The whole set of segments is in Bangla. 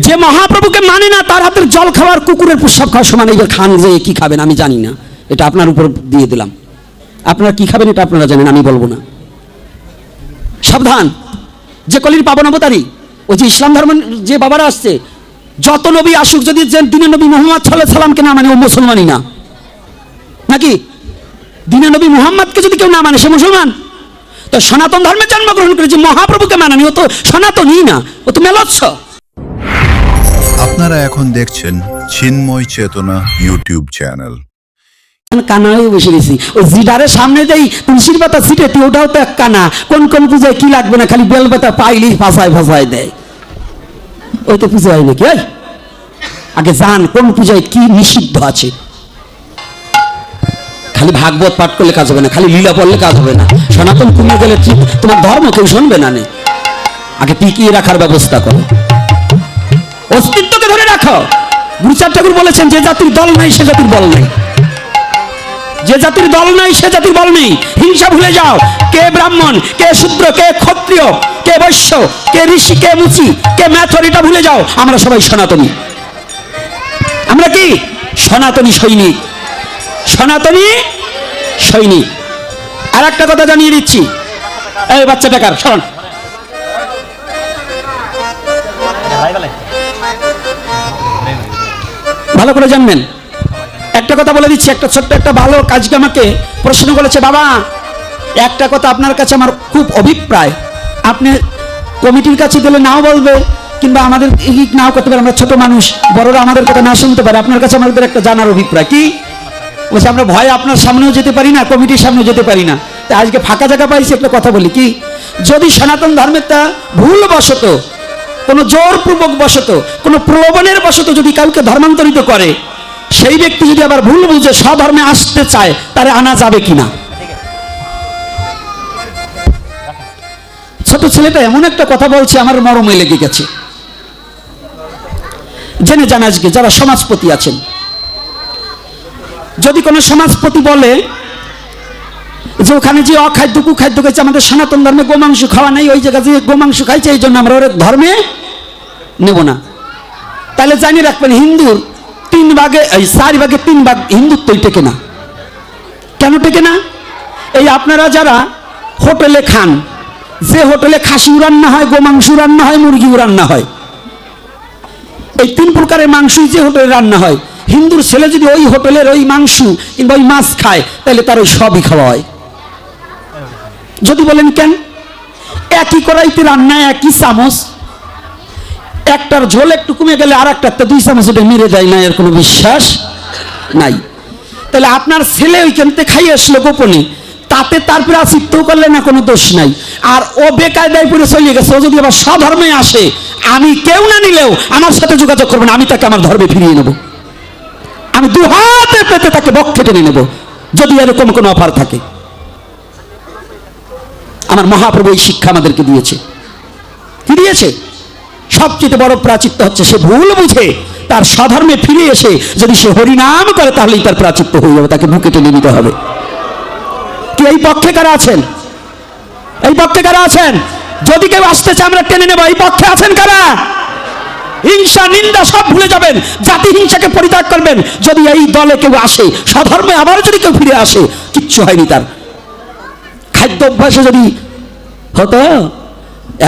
যে মহাপ্রভুকে মানে না তার হাতের জল খাওয়ার কুকুরের প্রস্রাব খাওয়ার সমান। এবার খান যে কি খাবেন আমি জানি না, এটা আপনার উপর দিয়ে দিলাম। আপনারা কি খাবেন এটা আপনারা জানেন, আমি বলবো না। সাবধান, যে কলির পাবন অবতারী, ওই যে ইসলাম ধর্ম যে বাবারা আসছে, যত নবী আসুক, যদি দিনের নবী মুহাম্মদ সাল্লাল্লাহু আলাইহি সাল্লামকে না মানে ও মুসলমানই না, নাকি? দিনের নবী মুহাম্মদকে যদি কেউ না মানে সে মুসলমান। তো সনাতন ধর্মে জন্মগ্রহণ করে যে মহাপ্রভুকে মানানি, ও তো সনাতনই না, ও তো মেলচ্ছ। আপনারা এখন দেখছেন চিন্ময় চেতনা ইউটিউব চ্যানেল। কানা হয়ে বসে গেছি, ওই জিডারের সামনে যেই তুলসীর পাতা ছিটেতি, ওটাও তো এক কানা। কোন কোন পূজায় কি লাগবে না, খালি বেল পাতা পাইলেই ফাঁসায় ফাঁসায় দেয়। ওই তো পুজো হয় নাকি? আগে জান কোন পূজায় কি নিষিদ্ধ আছে। খালি ভাগবত পাঠ করলে কাজ হবে না, খালি লীলা পড়লে কাজ হবে না। সনাতন কমে গেলে তোমার ধর্ম কেউ শুনবে না। আগে টিকিয়ে রাখার ব্যবস্থা করো, অস্তিত্বকে ধরে রাখো। গুরুচাঁদ ঠাকুর বলেছেন, যে জাতির দল নাই সে জাতির বল নেই। যে জাতির দল নাই সে জাতির বল নেই। হিংসা ভুলে যাও। কে ব্রাহ্মণ, কে শূদ্র, কে ক্ষত্রিয়, কে বৈশ্য, কে ঋষি, কে মুচি, কে ম্যাথর, এটা ভুলে যাও। আমরা সবাই সনাতনী। আমরা কি সনাতনী সৈনিক, সনাতনী সৈনিক। আর একটা কথা জানিয়ে দিচ্ছি, এই বাচ্চাটা কার শোন, ভালো করে জানবেন। একটা কথা বলে দিচ্ছি, একটা ছোট্ট একটা ভালো কাজকে আমাকে প্রশ্ন করেছে, বাবা একটা কথা আপনার কাছে আমার খুব অভিপ্রায়, আপনি কমিটির কাছে গেলে নাও বলবে, কিংবা আমাদের নাও করতে পারে, আমরা ছোট মানুষ, বড়রা আমাদের কথা না শুনতে পারে। আপনার কাছে আমাদের একটা জানার অভিপ্রায় কি বলছে, আমরা ভয়ে আপনার সামনেও যেতে পারি না, কমিটির সামনেও যেতে পারি না। তাই আজকে ফাঁকা জায়গা পাইছি, একটা কথা বলি কি, যদি সনাতন ধর্মের তা ভুলবশত, কোনো জোরপূর্বক বশত, কোনো প্রলোভনের বশত যদি কাউকে ধর্মান্তরিত করে, সেই ব্যক্তি যদি আবার ভুল বুঝে স্বধর্মে আসতে চায়, তারে আনা যাবে কিনা? ছোট ছেলেটা এমন একটা কথা বলছে, আমার মরমে লেগে গেছে। জেনে জানা আজকে যারা সমাজপতি আছেন, যদি কোনো সমাজপতি বলে যে ওখানে যে অখাদ্য কুখাদ্য খাইছে, আমাদের সনাতন ধর্মে গোমাংস খাওয়া নেই, ওই জায়গায় যে গোমাংস খাইছে এই জন্য আমরা ওর ধর্মে নেব না, তাহলে জানিয়ে রাখবেন হিন্দুর 3 ভাগে 4 ভাগে 3 ভাগ হিন্দুত্বই টেকে না। কেন টেকে না? এই আপনারা যারা হোটেলে খান, যে হোটেলে খাসি রান্না হয়, গোমাংস রান্না হয়, মুরগি রান্না হয়, এই 3 প্রকারের মাংসই যে হোটেলে রান্না হয়, হিন্দুর ছেলে যদি ওই হোটেলের ওই মাংস কিংবা ওই মাছ খায়, তাহলে তার ওই সবই খাওয়া হয়। যদি বলেন কেন, একই কড়াইতে রান্না, একই চামচ, একটার ঝোল একটু কমে গেলে আর একটাতে 2 চামচ ওটা মেরে দেয় না, এর কোনো বিশ্বাস নাই। তাহলে আপনার ছেলে ওইখান থেকে খাইয়ে আসলো গোপনে, তাতে তারপরে আচিত্ত করলে না কোনো দোষ নাই। আর ও বেকায়দায় পড়ে চলে গেছে, ও যদি আবার স্বধর্মে আসে, আমি কেউ না নিলেও আমার সাথে যোগাযোগ করবেন, আমি তাকে আমার ধর্মে ফিরিয়ে নেব। আমি 2 হাতে পেতে তাকে বক্ষে টেনে নেব, যদি এরকম কোনো অফার থাকে। আমার মহাপ্রভু এই শিক্ষা আমাদেরকে দিয়েছে। কি দিয়েছে? সবচেয়ে বড় প্রাচিত্য হচ্ছে সে ভুল বুঝে তার স্বধর্মে ফিরে এসে যদি সে হরিনাম করে, তাহলেই তার প্রাচিত্য হয়ে যাবে, তাকে বুকে টেনে নিতে হবে। কি এই পক্ষে কারা আছেন? এই পক্ষে কারা আছেন? যদি কেউ আসতে চায় আমরা টেনে নেব। এই পক্ষে আছেন কারা? হিংসা নিন্দা সব ভুলে যাবেন, জাতি হিংসাকে পরিত্যাগ করবেন। যদি এই দলে কেউ আসে, স্বধর্মে আবার যদি কেউ ফিরে আসে, কিচ্ছু হয়নি তার। খাদ্য অভ্যাসে যদি হতো,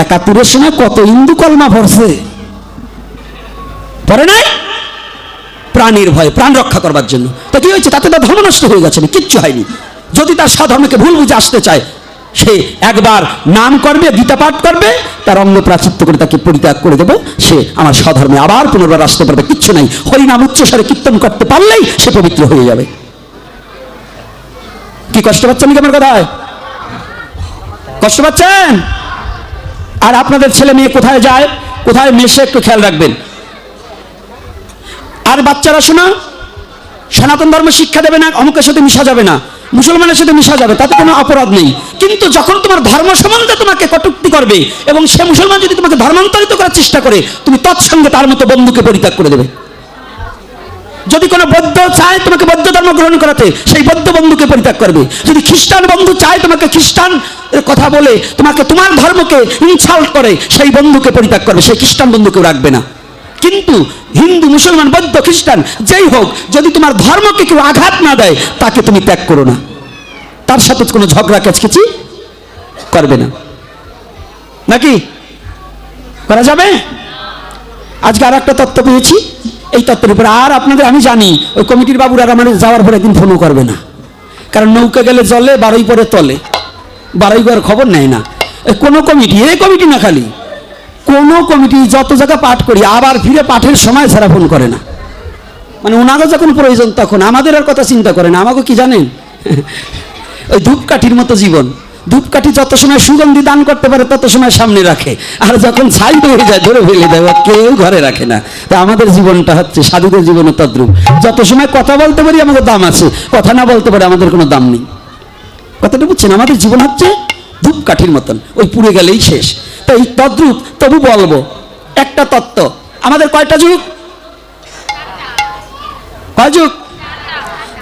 71-এর সময় কত হিন্দু কলমা পড়ছে, পড়ে নাই? প্রাণীর ভয়ে, প্রাণ রক্ষা করবার জন্য। তো কি হয়েছে? তাতে তার ধর্ম নষ্ট হয়ে গেছে, কিচ্ছু হয়নি। যদি তার স্বধর্মকে ভুল বুঝে আসতে চায়, সে একবার নাম করবে, গীতা পাঠ করবে, তার অঙ্গ প্রাচিত্য করে তাকে পরিত্যাগ করে দেবো, সে আমার স্বধর্মে আবার পুনর্বার আসতে পারবে, কিচ্ছু নাই। হরিনাম উচ্চস্বরে কীর্তন করতে পারলেই সে পবিত্র হয়ে যাবে। কি কষ্ট পাচ্ছেন কি আমার কথায়? কষ্ট পাচ্ছেন? আর আপনাদের ছেলে মেয়ে কোথায় যায়, কোথায় মেশে, একটু খেয়াল রাখবেন। আর বাচ্চারা শোনা, সনাতন ধর্ম শিক্ষা দেবে না, অমুকের সাথে মিশা যাবে না, মুসলমানের সাথে মিশা যাবে, তাতে কোনো অপরাধ নেই। কিন্তু যখন তোমার ধর্ম সম্বন্ধে তোমাকে কটূক্তি করবে এবং সে মুসলমান যদি তোমাকে ধর্মান্তরিত করার চেষ্টা করে, তুমি তৎসঙ্গে তার মতো বন্ধুকে পরিত্যাগ করে দেবে। যদি কোনো বৌদ্ধ চায় তোমাকে বৌদ্ধ ধর্ম গ্রহণ করাতে, সেই বৌদ্ধ বন্ধুকে পরিত্যাগ করবে। যদি খ্রিস্টান বন্ধু চায় তোমাকে খ্রিস্টান কথা বলে তোমাকে তোমার ধর্মকে ইনসাল্ট করে, সেই বন্ধুকে পরিত্যাগ করবে, সেই খ্রিস্টান বন্ধুকেও রাখবে না। কিন্তু হিন্দু, মুসলমান, বৌদ্ধ, খ্রিস্টান যেই হোক, যদি তোমার ধর্মকে কেউ আঘাত না দেয় তাকে তুমি ত্যাগ করো না, তার সাথে কোনো ঝগড়া কেচকেচি করবে না, নাকি করা যাবে? আজকে আর একটা তত্ত্ব পেয়েছি, এই তত্ত্বের উপরে আর আপনাদের আমি জানি ওই কমিটির বাবুরা আমার যাওয়ার পরে একদিন ফোনও করবে না, কারণ নৌকা গেলে জলে, বারোই পরে তলে, বারোই পরে খবর নেয় না। কোনো কমিটি, এই কমিটি না, খালি কোনো কমিটি যত জায়গা পাঠ করি আবার ফিরে পাঠের সময় ছাড়া ফোন করে না, মানে ওনাকে যখন প্রয়োজন তখন, আমাদের আর কথা চিন্তা করে না। আমাকে কি জানেন, ওই ধূপকাঠির মতো জীবন, ধূপকাঠি যত সময় সুগন্ধি দান করতে পারে তত সময় সামনে রাখে, আর যখন ছাই হয়ে যায় ধরে ফেলে দেয়, কেউ ঘরে রাখে না। তা আমাদের জীবনটা হচ্ছে সাধুদের জীবনের তদ্রূপ, যত সময় কথা বলতে পারি আমাদের দাম আছে, কথা না বলতে পারে আমাদের কোনো দাম নেই। কথাটা বুঝছেন? আমাদের জীবন হচ্ছে ধূপকাঠির মতন, ওই পুড়ে গেলেই শেষ। তো এই তদ্রূপ তবু বলবো একটা তত্ত্ব, আমাদের কয়টা যুগ? কয় যুগ?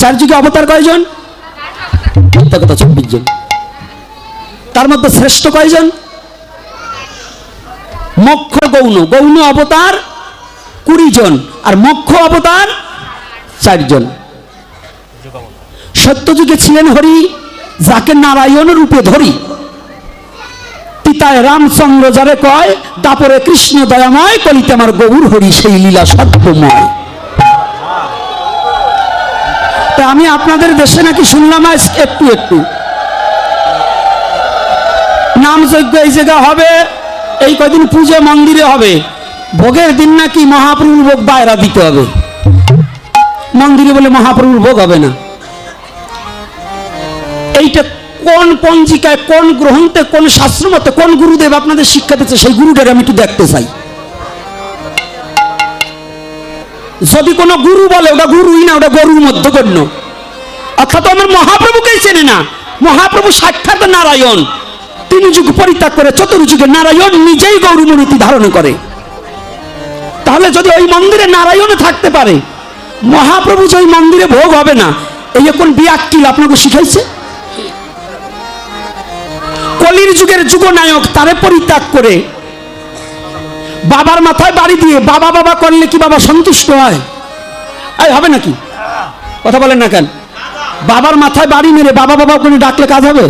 4 যুগে অবতার কয়জন? 24 জন। তার মধ্যে শ্রেষ্ঠ কয়জন? মোক্ষ গৌণ, গৌণ অবতার 20 জন, আর মোক্ষ অবতার 4 জন। সত্যযুগে ছিলেন হরি, যাকে নারায়ণ রূপে ধরি, পিতায় রামচন্দ্র যারে কয়, দাপরে কৃষ্ণ দয়াময়, কলিতে আমার গৌর হরি, সেই লীলা সত্যময়। তা আমি আপনাদের দেশে নাকি শুনলাম আজ একটু একটু নাম যজ্ঞ এই জায়গা হবে, এই কদিন পুজো মন্দিরে হবে, ভোগের দিন নাকি মহাপ্রভুর ভোগ বাইরা দিতে হবে, মন্দিরে বলে মহাপ্রভুর ভোগ হবে না। এইটা কোন পঞ্জিকায়, কোন গ্রন্থে, কোন শাস্ত্র মতে, কোন গুরুদেব আপনাদের শিক্ষা দিচ্ছে, সেই গুরুটাকে আমি একটু দেখতে চাই। যদি কোনো গুরু বলে ওটা গুরুই না, ওটা গরুর মধ্যগণ্য, অর্থাৎ আমার মহাপ্রভুকেই চেনে না। মহাপ্রভু সাক্ষাৎ নারায়ণ, 3 যুগ পরিত্যাগ করে 4 যুগে নারায়ণ নিজেই গৌরমূর্তি ধারণ করে। তাহলে যদি ওই মন্দিরে নারায়ণ থাকতে পারে, মহাপ্রভু যে ওই মন্দিরে ভোগ হবে না, এই এখন বিয়াক্কিল আপনাকে শিখাইছে। কলির যুগের যুগনায়ক তারে পরিত্যাগ করে বাবার মাথায় বাড়ি দিয়ে বাবা বাবা করলে কি বাবা সন্তুষ্ট হয়? এই হবে নাকি? কথা বলেন না কেন? বাবার মাথায় বাড়ি মেরে বাবা বাবা করে ডাকলে কাজ হবে?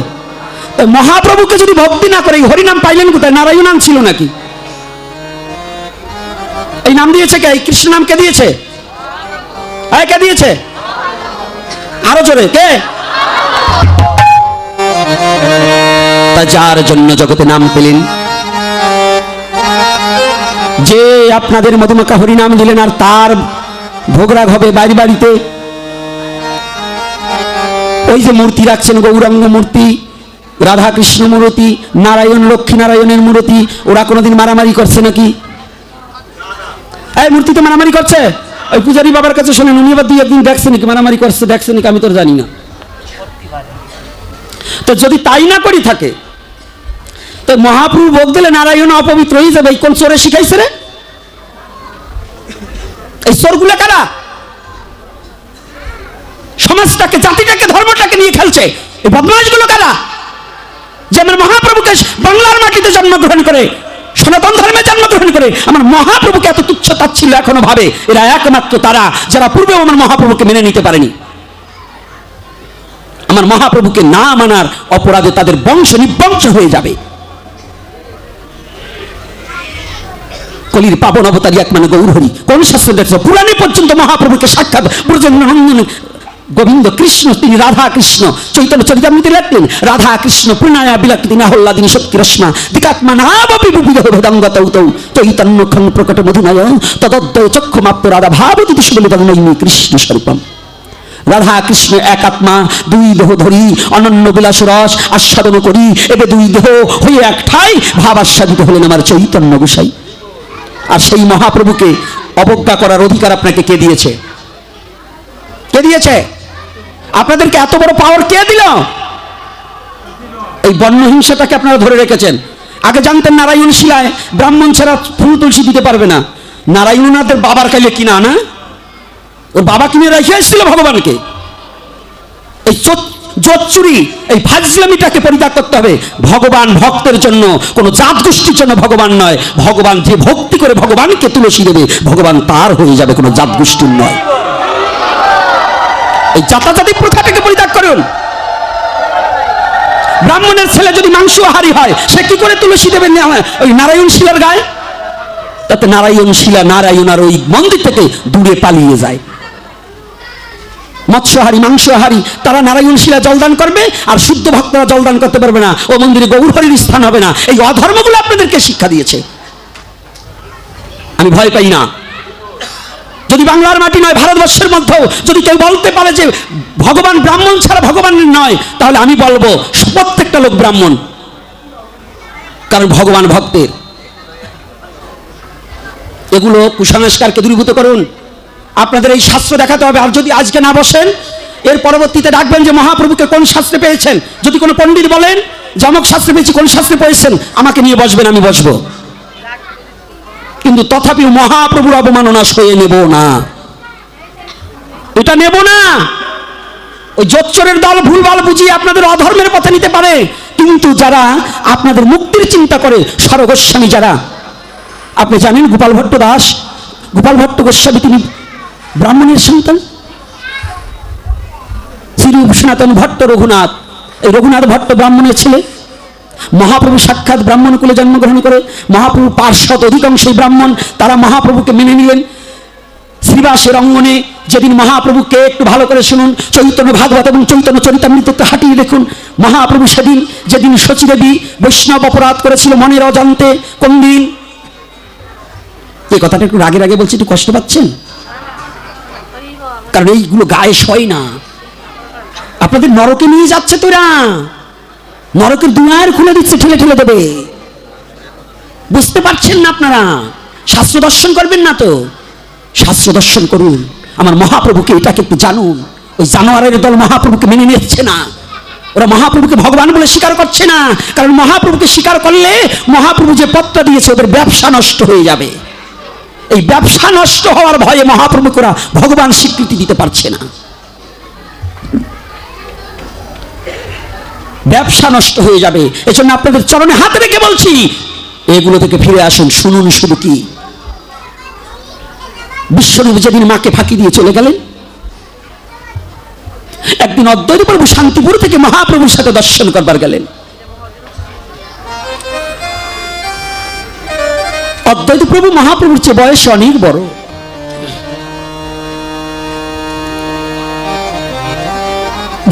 মহাপ্রভুকে যদি ভক্তি না করে হরিনাম পাইলেন কোথায়? নারায়ণ নাম ছিল নাকি? এই নাম দিয়েছে কে? এই কৃষ্ণ নাম কে দিয়েছে? কে দিয়েছে? আরো জোরে কে? তা যার জন্য জগতে নাম পেলেন, যে আপনাদের মধুমাখা হরিনাম দিলেন, আর তার ভোগরাগ হবে বাড়ি বাড়িতে। ওই যে মূর্তি রাখছেন, গৌরাঙ্গ মূর্তি, রাধা কৃষ্ণ মূর্তি, নারায়ণ লক্ষ্মী নারায়ণের মূর্তি, ওরা কোনোদিন মারামারি করছে নাকি? এই মূর্তি তো মারামারি করছে। ওই পূজারী বাবার কাছে শোনেন, উনি আবার 2 একদিন দেখছে নাকি মারামারি করছে, দেখছে নাকি আমি তো জানি না। তো যদি তাই না করি থাকে, তো মহাপ্রভু ভোগ দিলে নারায়ণ অপবিত্র হয়ে যাবে। এই কোন চোরে শিখাইছে রে? এই চোরগুলো কারা? সমাজটাকে, জাতিটাকে, ধর্মটাকে নিয়ে খেলছে এই বদমাশগুলো কারা? যে আমার মহাপ্রভুকে বাংলার মাটিতে জন্মগ্রহণ করে, সনাতন ধর্মে জন্মগ্রহণ করে আমার মহাপ্রভুকে এত তুচ্ছ তাচ্ছিল্য এখনো ভাবে, এরা একমাত্র তারা যারা পূর্বেও আমার মহাপ্রভুকে মেনে নিতে পারেনি। আমার মহাপ্রভুকে না মানার অপরাধে তাদের বংশ নিবংশ হয়ে যাবে। কলির পাবন অবতারী এক মানে গৌর হরি। কোন শাস্ত্র দেখছ? পুরাণে পর্যন্ত মহাপ্রভুকে সাক্ষাৎ ব্রজনন্দন গোবিন্দ কৃষ্ণ, তিনি রাধা কৃষ্ণ চৈতন্য চরিতামৃতে লেখলেন, রাধা কৃষ্ণ প্রণয়া বিলাকিনী আহ্লাদিনী শক্তি রশ্মা দিকাত্মা নাবপি বিবিধ ভেদাঙ্গতৌ চৈতন্য খং প্রকট মধুনয় তদদ্বয় চক্ষুমাপ্ত রাধা ভাবতি বলে তন্ময়ী কৃষ্ণ স্বরূপম। রাধা কৃষ্ণ এক আত্মা, 2 দেহ ধরি অনন্য বিলাস রস আস্বাদন করি, এবে 2 দেহ হয়ে এক ঠাই ভাব আস্বাদিত হলেন আমার চৈতন্য গোসাই। আর সেই মহাপ্রভুকে অবজ্ঞা করার অধিকার আপনাকে কে দিয়েছে? কে দিয়েছে? আপনাদেরকে এত বড় পাওয়ার কে দিল? এই বন্য হিংসাটাকে আপনারা ধরে রেখেছেন। আগে জানতেন নারায়ণ শিলায় ব্রাহ্মণ ছাড়া ফুল তুলসী দিতে পারবে না। নারায়ণনাথের বাবার কালে কিনা না, ওর বাবা কিনে রেখে এসেছিল ভগবানকে। এই জোচ্চুরি, এই ফাজলামিটাকে পরিত্যাগ করতে হবে। ভগবান ভক্তের জন্য, কোনো জাত গোষ্ঠীর জন্য ভগবান নয়। ভগবান যে ভক্তি করে ভগবানকে তুলসী দেবে, ভগবান তার হয়ে যাবে, কোনো জাত গোষ্ঠীর নয়। এই জাতাজাতি প্রথাটাকে পরিত্যাগ করুন। ব্রাহ্মণের ছেলে যদি মাংসাহারী হয়, সে কি করে তুলসী দেবে ওই নারায়ণ শিলার গায়ে? তাতে নারায়ণ শিলা, নারায়ণ আর ওই মন্দির থেকে দূরে পালিয়ে যায়। মৎস্যহারী, মাংসাহারী তারা নারায়ণ শিলা জলদান করবে, আর শুদ্ধ ভক্তরা জলদান করতে পারবে না। ও মন্দিরে গৌরহরির স্থান হবে না। এই অধর্মগুলো আপনাদেরকে শিক্ষা দিয়েছে। আমি ভয় পাই না। যদি বাংলার মাটি নয়, ভারতবর্ষের মধ্যেও যদি কেউ বলতে পারে যে ভগবান ব্রাহ্মণ ছাড়া ভগবান নয়, তাহলে আমি বলবো প্রত্যেকটা লোক ব্রাহ্মণ। কারণ ভগবান ভক্তের। এগুলো কুসংস্কারকে দূরীভূত করুন। আপনাদের এই শাস্ত্র দেখাতে হবে। আর যদি আজকে না বসেন, এর পরবর্তীতে ডাকবেন যে মহাপ্রভুকে কোন শাস্ত্রে পেয়েছেন। যদি কোনো পণ্ডিত বলেন যে অমুক শাস্ত্রে পেয়েছি, কোন শাস্ত্রে পেয়েছেন, আমাকে নিয়ে বসবেন, আমি বসবো। কিন্তু তথাপিও মহাপ্রভুর অবমাননা সয়ে নেব না, এটা নেব না। ওই জোচ্চরের দল ভুলভাল বুঝিয়ে আপনাদের অধর্মের পথে নিতে পারে, কিন্তু যারা আপনাদের মুক্তির চিন্তা করে, স্বরগোস্বামী যারা, আপনি জানেন গোপাল ভট্ট দাস, গোপাল ভট্ট গোস্বামী, তিনি ব্রাহ্মণের সন্তান। শ্রী সনাতন ভট্ট রঘুনাথ, এই রঘুনাথ ভট্ট ব্রাহ্মণের ছেলে। মহাপ্রভু সাক্ষাৎ ব্রাহ্মণ কুলে জন্মগ্রহণ করে, মহাপ্রভু পার্শ্বদ অধিকাংশই ব্রাহ্মণ, তারা মহাপ্রভুকে মেনে নিলেন। শ্রীবাসের অঙ্গনে যেদিন মহাপ্রভুকে, একটু ভালো করে শুনুন, চৈতন্য ভাগবত এবং চৈতন্য চরিতামৃতকে হাঁটিয়ে দেখুন। মহাপ্রভু সেদিন যেদিন শচীদেবী বৈষ্ণব অপরাধ করেছিল মনের অজান্তে, কোন দিন? এই কথাটা একটু রাগে রাগে বলছি, একটু কষ্ট পাচ্ছেন? কারণ এইগুলো গায়ে সয় না। আপনাদের নরকে নিয়ে যাচ্ছে, তোরা নরকের দুয়ার খুলে দিচ্ছে, ঠেলে ঠেলে দেবে। বুঝতে পারছেন না আপনারা? শাস্ত্র দর্শন করবেন না তো? শাস্ত্র দর্শন করুন। আমার মহাপ্রভুকে, এটাকে একটু জানুন। ওই জানোয়ারের দল মহাপ্রভুকে মেনে নিচ্ছে না। ওরা মহাপ্রভুকে ভগবান বলে স্বীকার করছে না। কারণ মহাপ্রভুকে স্বীকার করলে মহাপ্রভু যে পথটা দিয়েছে, ওদের ব্যবসা নষ্ট হয়ে যাবে। এই ব্যবসা নষ্ট হওয়ার ভয়ে মহাপ্রভুকে ওরা ভগবান স্বীকৃতি দিতে পারছে না। ব্যবসা নষ্ট হয়ে যাবে। এজন্য আপনাদের চরণে হাত রেখে বলছি, এগুলো থেকে ফিরে আসুন। শুনুন শুধু কি, বিশ্বনবী যেদিন মাকে ফাঁকি দিয়ে চলে গেলেন, একদিন অদ্বৈত প্রভু শান্তিপুর থেকে মহাপ্রভুর সাথে দর্শন করবার গেলেন। অদ্বৈত প্রভু মহাপ্রভুর চেয়ে বয়স অনেক বড়।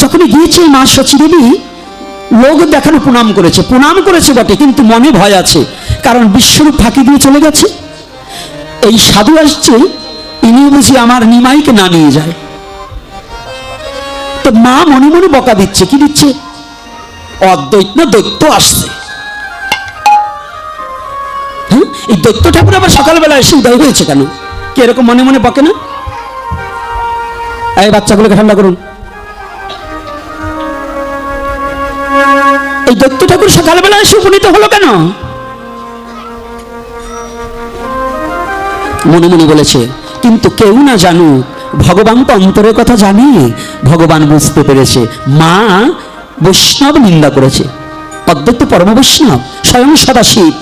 যখনই গিয়েছে মা শচীদেবী লোক দেখানো প্রণাম করেছে বটে, কিন্তু মনে ভয় আছে। কারণ বিশ্বরূপ ফাঁকি দিয়ে চলে গেছে। এই সাধু আসছে, ইনি বুঝি আমার নিমাইকে না নিয়ে যায়। তো মা মনে মনে বকা দিচ্ছে। কি দিচ্ছে? অদ্বৈত না দৈত্য আসছে। এই দৈত্য ঠাকুর আবার সকালবেলা এসে উদয় হয়েছে কেন? কি এরকম মনে মনে বকে না? এই বাচ্চাগুলোকে ঠান্ডা করুন। এই দৈত্য ঠাকুর সকালবেলা এসে উপনীত হলো কেন? মনে মনে বলেছে, কিন্তু কেউ না জানুক, ভগবান তো অন্তরের কথা জানে। ভগবান বুঝতে পেরেছে মা বৈষ্ণব নিন্দা করেছে। অদ্বৈত পরম বৈষ্ণব, স্বয়ং সদাশিব,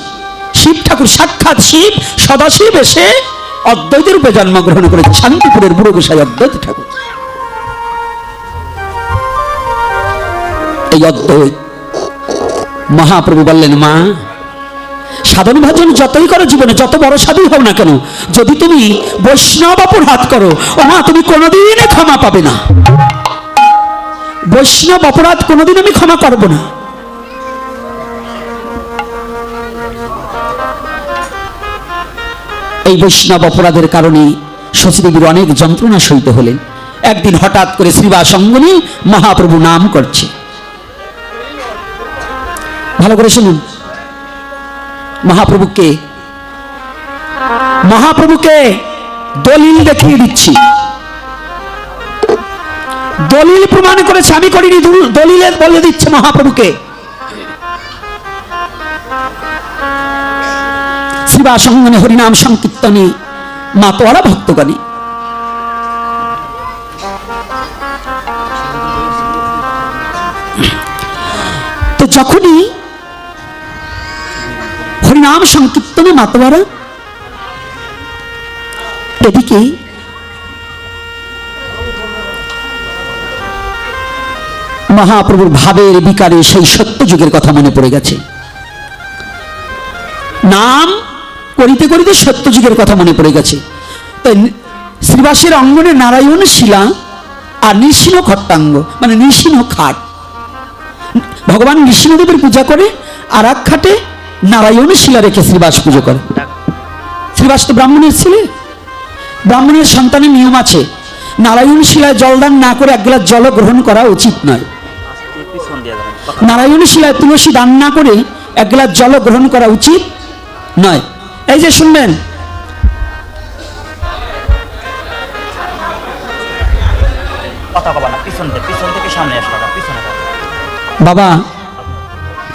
শিব ঠাকুর, সাক্ষাৎ শিব সদাশিব এসে অদ্বৈত রূপে জন্মগ্রহণ করেছে। শান্তিপুরের বুড়ো গোসাই অদ্বৈত ঠাকুর। এই অদ্বৈত মহাপ্রভু বললেন, মা সাধন ভজন যতই করো জীবনে, যত বড় সাধু হও না কেন, যদি তুমি বৈষ্ণব অপরাধ করো, ও মা তুমি কোনোদিনই ক্ষমা পাবে না। বৈষ্ণব অপরাধ কোনোদিন আমি ক্ষমা করব না। এই বৈষ্ণব অপরাধের কারণে শচীদেবীর অনেক যন্ত্রণা সইতে হলেন। একদিন হঠাৎ করে শ্রীবাস অঙ্গনে মহাপ্রভু নাম করছে। ভালো করে শুনুন, মহাপ্রভুকে দলিল দেখিয়ে দিচ্ছি। দলিল প্রমাণ করেছে, আমি করিনি, দলিলে বলে দিচ্ছে মহাপ্রভুকে। শ্রীবাস অঙ্গনে হরিনাম সংকীর্তনে মাতোয়ারা ভক্তগণে যখনই হরিনাম সংকীর্তনে মাতোয়ারা এদিকে মহাপ্রভুর ভাবের বিকারে সেই সত্যযুগের কথা মনে পড়ে গেছে। নাম করিতে করিতে সত্যযুগের কথা মনে পড়ে গেছে। তাই শ্রীবাসের অঙ্গনে নারায়ণ শিলা আর নৃসিংহ খট্টাঙ্গ, মানে নৃসিংহ খাট, ভগবান নৃসিংহদেবের পূজা করে, আর এক খাটে নারায়ণ শিলা রেখে শ্রীবাস পুজো করে। শ্রীবাস তো ব্রাহ্মণের ছেলে, ব্রাহ্মণের সন্তানের নিয়ম আছে, নারায়ণ শিলায় জলদান না করে এক গ্লাস জল গ্রহণ করা উচিত নয়। নারায়ণ শিলায় তুলসী দান না করে এক গ্লাস জল গ্রহণ করা উচিত নয়। এই যে শুনবেন, বাবা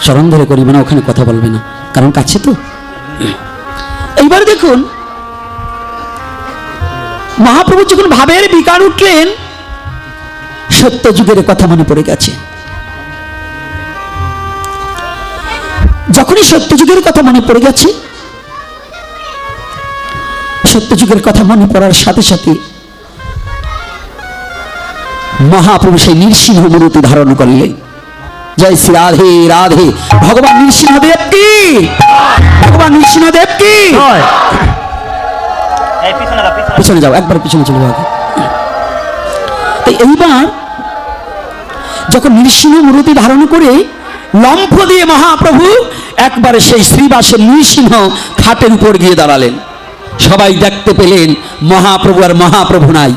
স্মরণ ধরে করিবে না, ওখানে কথা বলবে না, কারণ কাছে তো। এইবার দেখুন, মহাপ্রভু যখন ভাবের বিকার উঠলেন, সত্যযুগের কথা মনে পড়ে গেছে। যখনই সত্যযুগের কথা মনে পড়ে গেছে, সত্যযুগের কথা মনে পড়ার সাথে সাথে মহাপ্রভু সেই নৃসিংহ মূর্তি ধারণ করলেন। জয় শ্রী রাধে রাধে। ভগবান নৃসিংহদেব কি, ভগবান নৃসিংহদেব কি। পিছনে যাও, একবার পিছনে চলে যাও। এইবার যখন নৃসিংহ মূর্তি ধারণ করে লম্ফ দিয়ে মহাপ্রভু একবারে সেই শ্রীবাসের নৃসিংহ খাটের উপর গিয়ে দাঁড়ালেন। সবাই দেখতে পেলেন মহাপ্রভু আর মহাপ্রভু নাই।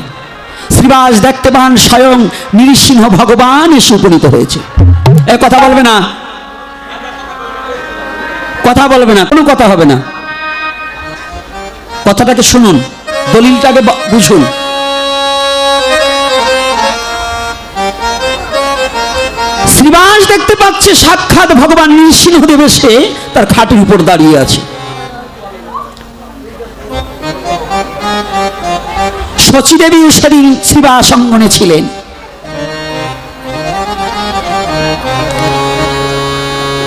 শ্রীবাস দেখতে পান স্বয়ং নৃসিংহ ভগবান এসে উপনীত হয়েছে। এ কথা বলবে না, কথা বলবে না, কোনো কথা হবে না। কথাটাকে শুনুন, দলিলটাকে বুঝুন। শ্রীবাস দেখতে পাচ্ছে সাক্ষাৎ ভগবান নৃসিংহদেব এসে তার খাটের উপর দাঁড়িয়ে আছে। শচীদেবী সেদিন শ্রীবাস অঙ্গনে ছিলেন।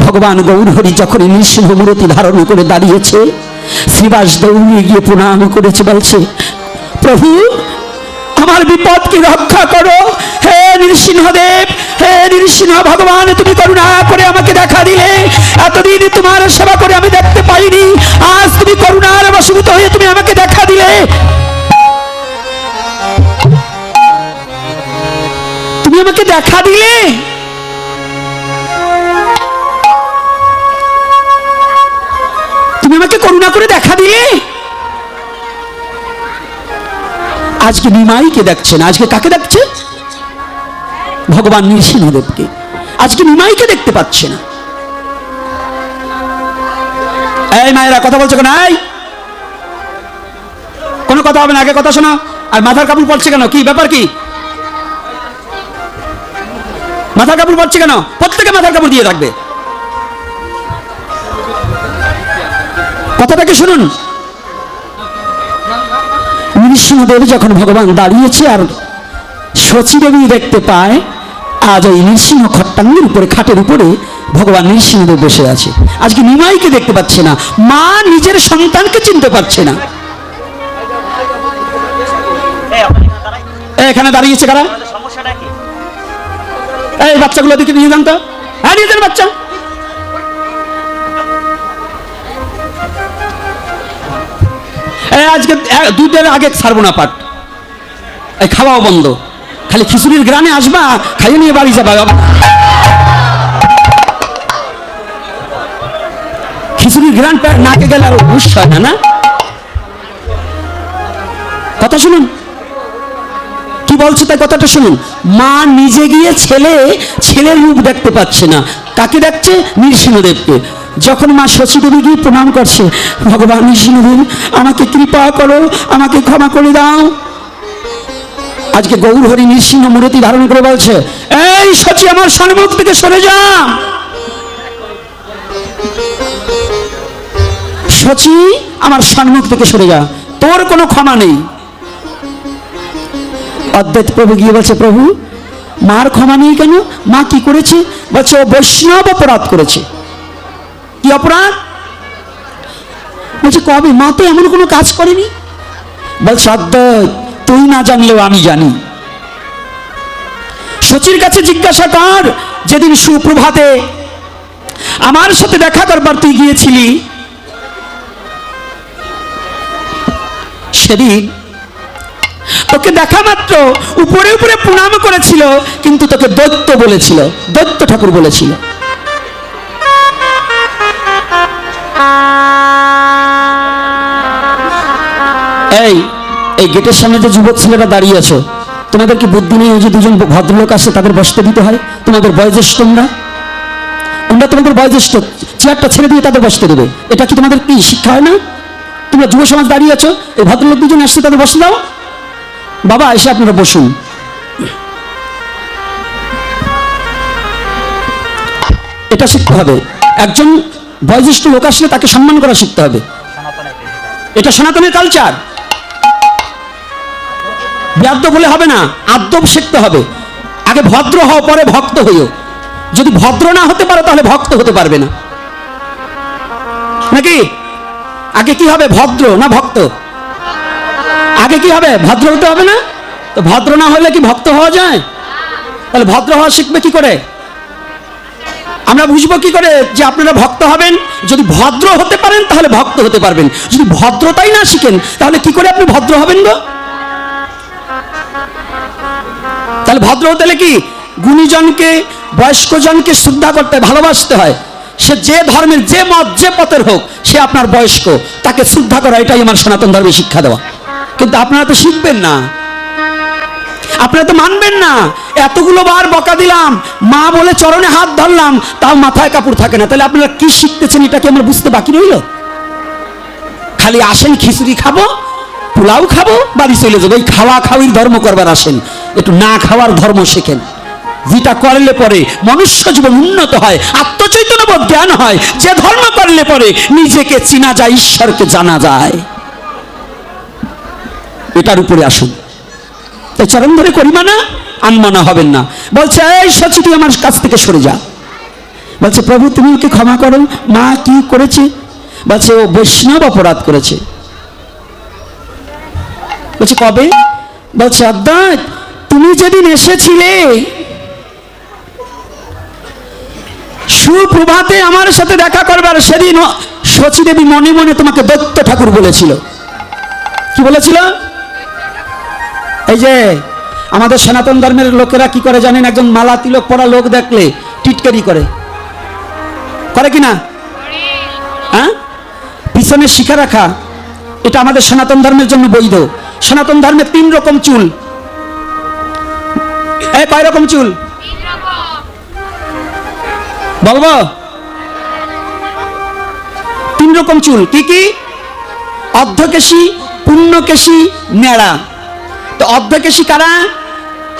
ভগবান গৌরহরি যখন নৃসিংহ মূর্তি ধারণ করে দাঁড়িয়েছে, শ্রীবাস দৌড়ে গিয়ে প্রণাম করেছে, বলছে প্রভু আমার বিপদকে রক্ষা করো, হে নৃসিংহদেব, হে নৃসিংহ ভগবান, তুমি করুণা করে আমাকে দেখা দিলে। এতদিন তোমার সেবা করে আমি দেখতে পাইনি, আজ তুমি করুণার বশীভূত হয়ে তুমি আমাকে দেখা দিলে। তুমি আমাকে দেখা দিলে, তুমি আমাকে করুণা করে দেখা দিলে। আজকে নিমাইকে দেখছেন, আজকে কাকে দেখছে? ভগবান নৃসিংহদেবকে। আজকে নিমাইকে দেখতে পাচ্ছে না। এই মায়েরা কথা বলছে কেন? এই কোনো কথা হবে না, আগে কথা শোনো। আর মাথার কাপড় পড়ছে কেন? কি ব্যাপার? কি মাথার কাপড় পড়ছে কেন? প্রত্যেকে মাথার কাপড় দিয়ে রাখবে। কথাটাকে শুনুন। নৃসিংহদেব যখন ভগবান দাঁড়িয়েছে আর শচীদেবী দেখতে পায়, আজ ওই নৃসিংহ খট্টাঙ্গের উপরে, খাটের উপরে ভগবান নৃসিংহদেব বসে আছে। আজকে নিমাইকে দেখতে পাচ্ছে না, মা নিজের সন্তানকে চিনতে পারছে না। এখানে দাঁড়িয়েছে কারা? এই বাচ্চাগুলো দিকে নিয়ে যান তো। হ্যাঁ, নিয়ে যান বাচ্চা। আজকে দুধের আগে ছাড়বো না পাট, এই খাওয়াও বন্ধ। খালি খিচুড়ির গ্রানে আসবা, খাইয়ে নিয়ে বাড়ি যাবা। খিচুড়ির গ্রান নাকে গেলে আর বুঝ হয় না। না, কথা শুনুন কি বলছে, তাই কথাটা শুনুন। মা নিজে গিয়ে ছেলের রূপ দেখতে পাচ্ছে না। কাকে দেখছে? নৃসিংহদেবকে। যখন মা শচীদেবী গিয়ে প্রণাম করছে, ভগবান নৃসিংহদেব আমাকে কৃপা করো, আমাকে ক্ষমা করে দাও। আজকে গৌরহরি নৃসিংহ মূর্তি ধারণ করে বলছে, এই শচী আমার সম্মুখ থেকে সরে যা। শচী আমার সম্মুখ থেকে সরে যা, তোর কোনো ক্ষমা নেই। অদ্বৈত প্রভু গিয়ে বলছে, প্রভু মার ক্ষমা নেই কেন? মা কি করেছে? বলছে ও বৈষ্ণব অপরাধ করেছে। কি অপরাধ? বলছে কবে? মা তো এমন কোনো কাজ করেনি। বলছে অদ্বৈত, তুই না জানলেও আমি জানি। শচীর কাছে জিজ্ঞাসা কর, যেদিন সুপ্রভাতে আমার সাথে দেখা করবার তুই গিয়েছিলি, সেদিন তোকে দেখা মাত্র উপরে উপরে প্রণাম করেছিল, কিন্তু তোকে দৈত্য বলেছিল, দৈত্য ঠাকুর বলেছিল। এই এই গেটের সামনে যে যুবক ছেলেরা দাঁড়িয়ে আছো, তোমাদের কি বুদ্ধি নেই? ওই যে দুজন ভদ্রলোক আসে, তাদের বসতে দিতে হয়। তোমাদের বয়োজ্যেষ্ঠ তোমরা তোমাদের বয়োজ্যেষ্ঠ, চেয়ারটা ছেড়ে দিয়ে তাদের বসতে দেবে। এটা কি তোমাদের কি শিক্ষা হয় না? তোমরা যুব সমাজ দাঁড়িয়ে আছো, এই ভদ্রলোক দুজন আসছে, তাদের বসতে দাও। বাবা এসে আপনারা বসুন। এটা শিখতে হবে। একজন বয়োজ্যেষ্ঠ লোক আসলে তাকে সম্মান করা শিখতে হবে। এটা সনাতনের কালচার। বেয়াদ্দ বলে হবে না, আদব শিখতে হবে। আগে ভদ্র হও, পরে ভক্ত হইও। যদি ভদ্র না হতে পারো তাহলে ভক্ত হতে পারবে না, নাকি? আগে কি হবে, ভদ্র না ভক্ত? আগে কি হবে, ভদ্র হতে হবে না? তো ভদ্র না হলে কি ভক্ত হওয়া যায়? তাহলে ভদ্র হওয়া শিখবে কি করে? আমরা বুঝবো কি করে যে আপনারা ভক্ত হবেন? যদি ভদ্র হতে পারেন তাহলে ভক্ত হতে পারবেন। যদি ভদ্রতাই না শিখেন তাহলে কি করে আপনি ভদ্র হবেন গো? তাহলে ভদ্র হতে হলে কি, গুণীজনকে, বয়স্ক জনকে শ্রদ্ধা করতে, ভালোবাসতে হয়। সে যে ধর্মের, যে মত, যে পথের হোক, সে আপনার বয়স্ক, তাকে শ্রদ্ধা করা, এটাই আমার সনাতন ধর্মের শিক্ষা দেওয়া। কিন্তু আপনারা তো শিখবেন না, আপনারা তো মানবেন না। এতগুলো বার বকা দিলাম, মা বলে চরণে হাত ধরলাম, তাও মাথায় কাপড় থাকে না। তাহলে আপনারা কি শিখতেছেন, এটা কি আমরা বুঝতে বাকি রইল? খালি আসেন, খিচুড়ি খাবো, পোলাও খাবো, বাড়ি চলে যাবো, এই খাওয়া খাওয়ির ধর্ম করবার আসেন। একটু না খাওয়ার ধর্ম শেখেন, যেটা করলে পরে মনুষ্য জীবন উন্নত হয়, আত্মচৈতন্যবোধ জ্ঞান হয়। যে ধর্ম করলে পরে নিজেকে চিনা যায়, ঈশ্বরকে জানা যায়, এটার উপরে আসুন। তাই চরণ ধরে করি মানা, আনমানা হবেন না। বলছে এই সচি, তুই আমার কাছ থেকে সরে যা। বলছে প্রভু তুমি ওকে ক্ষমা করো। মা কি করেছে? বলছে ও বৈষ্ণব অপরাধ করেছে। বলছে কবে? বলছে অদ্বৈত, তুমি যেদিন এসেছিলে সুপ্রভাতে আমার সাথে দেখা করবার, সেদিন সচি দেবী মনে মনে তোমাকে দৈত্য ঠাকুর বলেছিল। কি বলেছিল? এই যে আমাদের সনাতন ধর্মের লোকেরা কি করে জানেন? একজন মালা তিলক পরা লোক দেখলে টিটকারি করে, করে কিনা? হ্যাঁ, পিছনে শিখা রাখা, এটা আমাদের সনাতন ধর্মের জন্য বৈধ। সনাতন ধর্মে 3 রকম চুল। এই কয় রকম চুল বলবো? 3 রকম চুল। কি কি? অর্ধকেশী, পূর্ণকেশী, নেড়া। তো অর্ধকেশী কারা?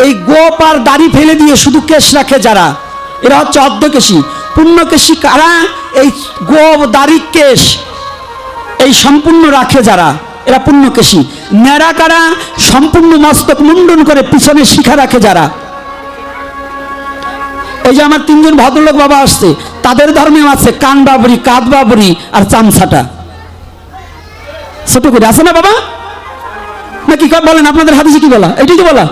এই গোপ আর দাড়ি ফেলে দিয়ে শুধু কেশ রাখে যারা, এরা হচ্ছে অর্ধকেশী। পূর্ণকেশী কারা? এই গোপ, দাড়ি, কেশ এই সম্পূর্ণ রাখে যারা, এরা পূর্ণকেশী। নেড়া কারা? সম্পূর্ণ মস্তক মুন্ডন করে পিছনে শিখা রাখে যারা। এই যে আমার 3 জন ভদ্রলোক বাবা আসছে, তাদের ধর্মেও আছে কান বাবরি, কাঁধ বাবরি আর চামচাটা ছোট করে আছে না বাবা? না কি বলেন? আপনাদের হাদিসে কি বলা? এটাই তো বলা।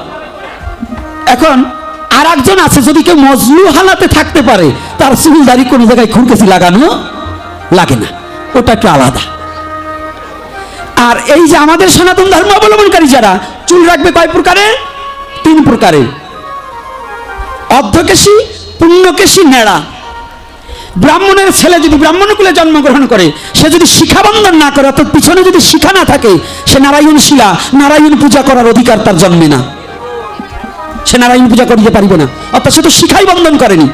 এখন আর একজন আছে, যদি কেউ মজলু হালাতে থাকতে পারে, তার চুল দাড়ি কোনো জায়গায় খুরকেছি লাগানো লাগে না, ওটা একটু আলাদা। আর এই যে আমাদের সনাতন ধর্ম অবলম্বনকারী যারা, চুল রাখবে কয় প্রকারের? 3 প্রকারের। অর্ধকেশী, পূর্ণকেশী, নেড়া। ব্রাহ্মণের ছেলে যদি ব্রাহ্মণ কুলে জন্মগ্রহণ করে, সে যদি শিখাবন্ধন না করে, অর্থাৎ পিছনে যদি শিখা না থাকে, সে নারায়ণ শিলা, নারায়ণ পূজা করার অধিকার তার জন্মে না। সে নারায়ণ পূজা করিতে পারিবে না, অর্থাৎ সে তো শিখাই বন্ধন করেনি।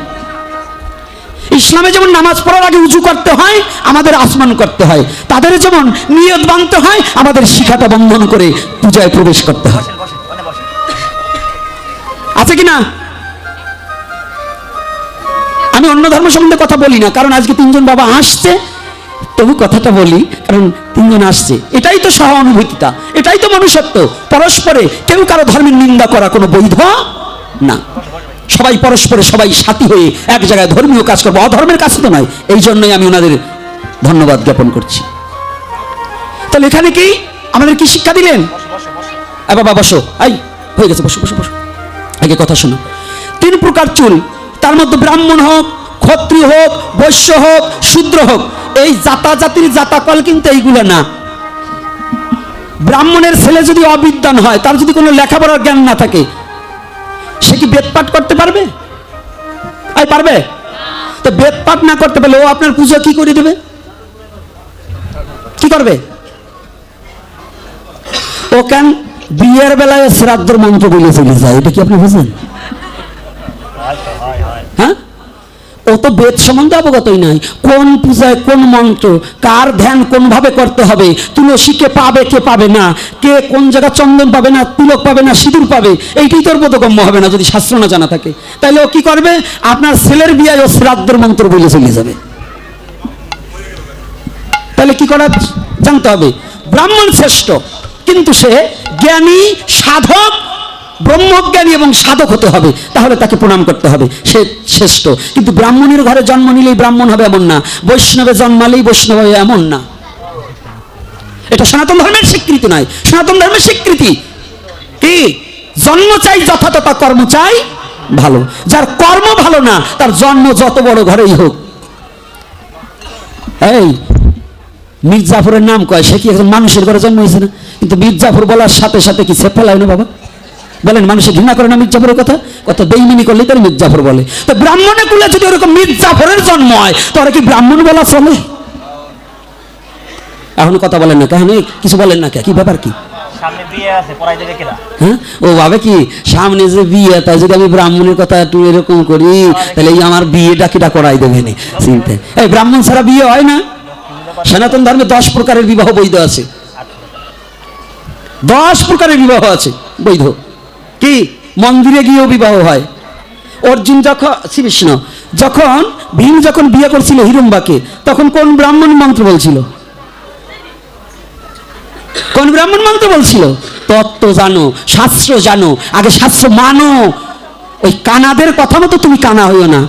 ইসলামে যেমন নামাজ পড়ার আগে উজু করতে হয়, আমাদের আসমান করতে হয়। তাদের যেমন নিয়ত বাঁধতে হয়, আমাদের শিখাটা বন্ধন করে পূজায় প্রবেশ করতে হয়। আছে কিনা? আমি অন্য ধর্ম সম্বন্ধে কথা বলি না, কারণ আজকে 3 জন বাবা আসছে, তবু কথাটা বলি, কারণ 3 জন আসছে। এটাই তো সহানুভূতিতা, এটাই তো মনুষ্যত্ব। পরস্পরে কেউ কারো ধর্মের নিন্দা করা কোনো বৈধ না। সবাই পরস্পরে সবাই সাথী হয়ে এক জায়গায় ধর্মীয় কাজ করবো, অধর্মের কাজ তো নয়। এই জন্যই আমি ওনাদের ধন্যবাদ জ্ঞাপন করছি। তাহলে এখানে কি আমাদের কি শিক্ষা দিলেন? বাবা বসো, এই হয়ে গেছে, বসো বসো বসো, আগে কথা শোনো। 3 প্রকার চুল, তার মধ্যে ব্রাহ্মণ হোক, ক্ষত্রিয় হোক, বৈশ্য হোক, শূদ্র হোক, এই জাতা জাতির জাতাকল কিন্তু এইগুলো না। ব্রাহ্মণের ছেলে যদি অবিদ্বান হয়, তার যদি কোনো লেখাপড়ার জ্ঞান না থাকে, সে কি বেদ পাঠ করতে পারবে? পারবে? তো বেদ পাঠ না করতে পারলে ও আপনার পূজা কি করে দেবে? কি করবে? ও কেন বিয়ের বেলায় শ্রাদ্ধর মন্ত্র বলে চলে যায়, এটা কি আপনি বুঝেন? হ্যাঁ, ও তো বেদ সম্বন্ধে অবগতই নাই। কোন পূজায় কোন মন্ত্র, কার ধ্যান কোন ভাবে করতে হবে, তুলসী কে পাবে কে পাবে না, কে কোন জায়গা চন্দন পাবে না, তিলক পাবে না, সিঁদুর পাবে, এইটাই তোর বোধগম্য হবে না যদি শাস্ত্র না জানা থাকে। তাইলে ও কি করবে? আপনার ছেলের বিয়ায় ও শ্রাদ্ধের মন্ত্র বলে চলে যাবে। তাহলে কি করা জানতে হবে? ব্রাহ্মণ শ্রেষ্ঠ, কিন্তু সে জ্ঞানী, সাধক, ব্রহ্মজ্ঞানী এবং সাধক হতে হবে, তাহলে তাকে প্রণাম করতে হবে, সে শ্রেষ্ঠ। কিন্তু ব্রাহ্মণের ঘরে জন্ম নিলেই ব্রাহ্মণ হবে এমন না, বৈষ্ণবে জন্মালেই বৈষ্ণব হবে এমন না। এটা সনাতন ধর্মের স্বীকৃতি নয়। সনাতন ধর্মের স্বীকৃতি কি? জন্ম চাই যথাযথ, কর্ম চাই ভালো। যার কর্ম ভালো না, তার জন্ম যত বড় ঘরেই হোক। এই মির্জাফরের নাম কয়, সে কি একজন মানুষের ঘরে জন্ম হয়েছে না? কিন্তু মির্জাফর বলার সাথে সাথে কি ছেপ ফেলায় না বাবা? বলেন, মানুষে ঘৃণা করে না মির্জাফরের কথা? কত বেইমানি করলে তার মির্জাফর বলে। তো ব্রাহ্মণে কুলে যদি ওরকম মির্জাফরের জন্ম হয়, তাহলে কি ব্রাহ্মণ বলা চলে? এখন কথা বলেন না, কারণ কিছু বলেন না, কি ব্যাপার কি? সামনে বিয়ে আছে, পড়াই দেবে কিনা? হ্যাঁ, ও ভাবে কি সামনে যে বিয়ে, তাই যদি আমি ব্রাহ্মণের কথা একটু এরকম করি, তাহলে এই আমার বিয়েটা কিটা করাই দেবে না? চিন্তা, এই ব্রাহ্মণ ছাড়া বিয়ে হয় না। সনাতন ধর্মে 10 প্রকারের বিবাহ বৈধ আছে। 10 প্রকারের বিবাহ আছে বৈধ। কি? মন্দিরে গিয়েও বিবাহ হয়। অর্জুন যখন, শ্রীকৃষ্ণ যখন, ভীম যখন বিয়ে করছিল হিড়ম্বাকে, তখন কোন ব্রাহ্মণ মন্ত্র বলছিল? কোন ব্রাহ্মণ মন্ত্র বলছিল? তত্ত্ব জানো, শাস্ত্র জানো, আগে শাস্ত্র মানো। ওই কানাদের কথা মতো তুমি কানা হইও না।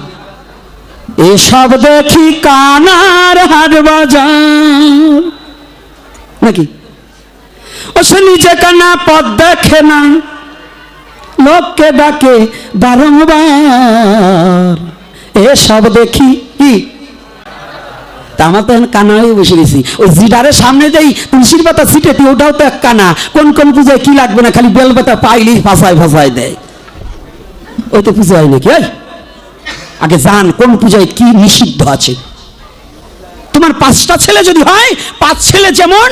এসব দেখি কানার হাট বাজার, নাকি? ও সে নিজে কানা, পথ দেখে না, লোককে ডাকে বারংবার। এসব দেখি কি? তা আমার তো কানা হয়ে বসে গেছি। ওই জিডারের সামনে যেই তুলসীর পাতা ছিটেটি, ওটাও তো এক কানা। কোন কোন পূজায় কি লাগবে না, খালি বেল পাতা পাইলেই ফাঁসায় ফাঁসায় দেয়। ওই তো পুজো হয় নাকি? আগে জান কোন পূজায় কি নিষিদ্ধ আছে। তোমার 5টা ছেলে যদি হয়, 5 ছেলে যেমন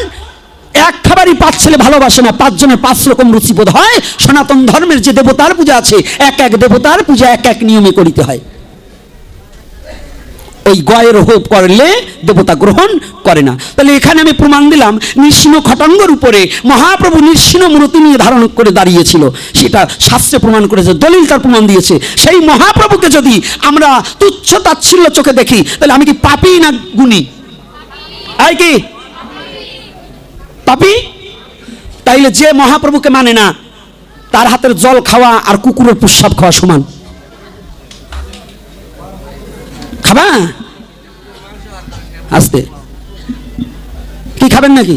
এক খাবারই 5 ছেলে ভালোবাসে না, 5 জনের 5 রকম রুচিবোধ হয়। সনাতন ধর্মের যে দেবতার পূজা আছে, এক এক দেবতার পূজা এক এক নিয়মে করিতে হয়। ওই গয়ের হোপ করলে দেবতা গ্রহণ করে না। তাহলে এখানে আমি প্রমাণ দিলাম, নৃসিংহ খটাঙ্গর উপরে মহাপ্রভু নৃসিংহ মূর্তি নিয়ে ধারণ করে দাঁড়িয়েছিল, সেটা শাস্ত্রে প্রমাণ করেছে, দলিল তার প্রমাণ দিয়েছে। সেই মহাপ্রভুকে যদি আমরা তুচ্ছ তাচ্ছিল্য চোখে দেখি, তাহলে আমি কি পাপী না গুণী? আই কি পাপী? তাইলে যে মহাপ্রভুকে মানে না, তার হাতের জল খাওয়া আর কুকুরের প্রস্রাব খাওয়া সমান। খাবা? আস্তে, কি খাবেন নাকি?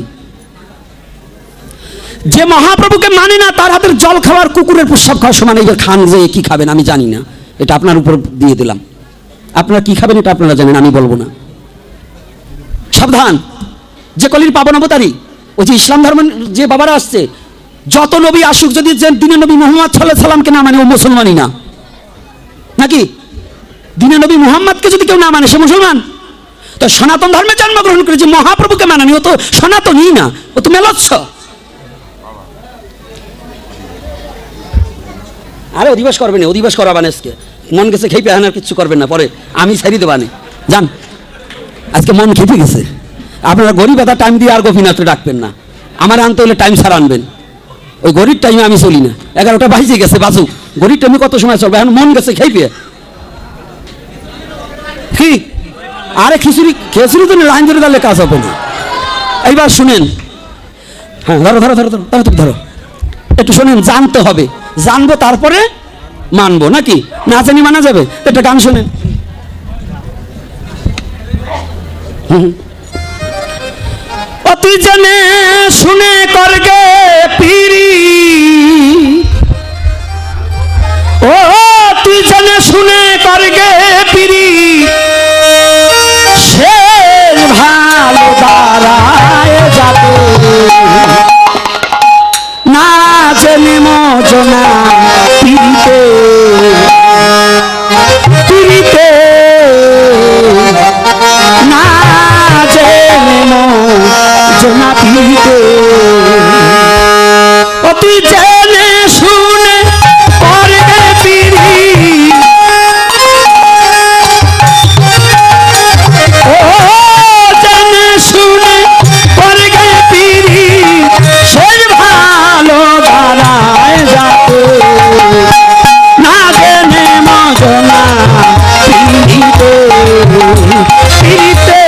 যে মহাপ্রভুকে মানে না, তার হাতের জল খাওয়ার কুকুরের প্রস্রাব খাওয়া সমান। এইবার খান যে কি খাবেন আমি জানি না, এটা আপনার উপর দিয়ে দিলাম। আপনারা কি খাবেন এটা আপনারা জানেন, আমি বলবো না। সাবধান, যে কলির পাবন অবতারী, ওই যে ইসলাম ধর্ম যে বাবারা আসছে, যত নবী আসুক, যদি যে দিনে নবী মুহাম্মদ সাল্লাল্লাহু আলাইহি সাল্লামকে না মানে, ও মুসলমানই না, নাকি? দিনে নবী মুহাম্মদকে যদি কেউ না মানে, সে মুসলমান। তো সনাতন ধর্মে জন্মগ্রহণ করে যে মহাপ্রভুকে মানানি, ও তো সনাতনই না, ও তো মেলচ্ছ। আরে অধিবাস করবেন না, অধিবাস করাবান আজকে মন গেছে খেপে, এখন আর কিচ্ছু করবেন না, পরে আমি ছাড়ি দেবানে। যান, আজকে মন খেপে গেছে। আপনারা গরিব এটা টাইম দিয়ে আর গোপীনাথে ডাকবেন না, আমার আনতে হলে টাইম ছাড়া আনবেন। ওই গরিব টাইমে আমি চলি না। 11টা বাজে গেছে, বাজুক, গরিব টাইমে কত সময় চলবে? এখন মন গেছে খেপে। কি? আরে খিচুড়ি খিচুড়ি তো লাইন ধরে তাহলে কাজ হবে না। এইবার শুনেন, হ্যাঁ ধরো ধরো ধরো ধরো ধরো ধরো, একটু শোনেন, জানতে হবে, জানবো তারপরে মানবো নাকি? না জানি মানা যাবে? একটা গান শোনেন। ও তুই জেনে শুনে করগে পিরি, ও তুই জেনে শুনে করগে পিরি, সে ভালো দাঁড়ায় যাবে না জেনে মজনা পিরিতে, পিরিতে না জেনে মজনা পিরিতে। ও তুই জেনে শুনে করগে পিরি, ও জেনে শুনে করগে পিরি, সেই ভালো দাঁড়ায় যাবে না জেনে মজনা পিরিতে, পিরিতে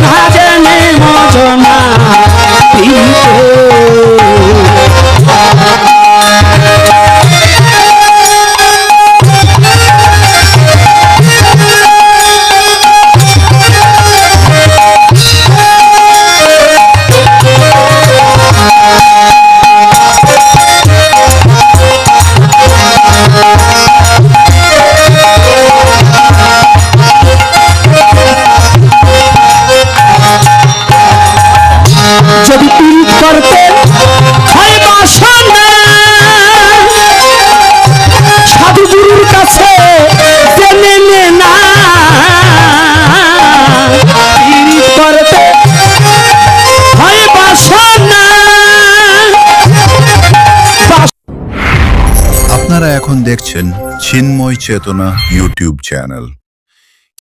না জেনে মজনা পিরিতে। যদি পীড়িত করতে হয় বাসনা, সাধু গুরুর কাছে জেনে নে না, পীড়িত করতে হয় বাসনা। আপনারা এখন দেখছেন চিন্ময় চেতনা ইউটিউব চ্যানেল।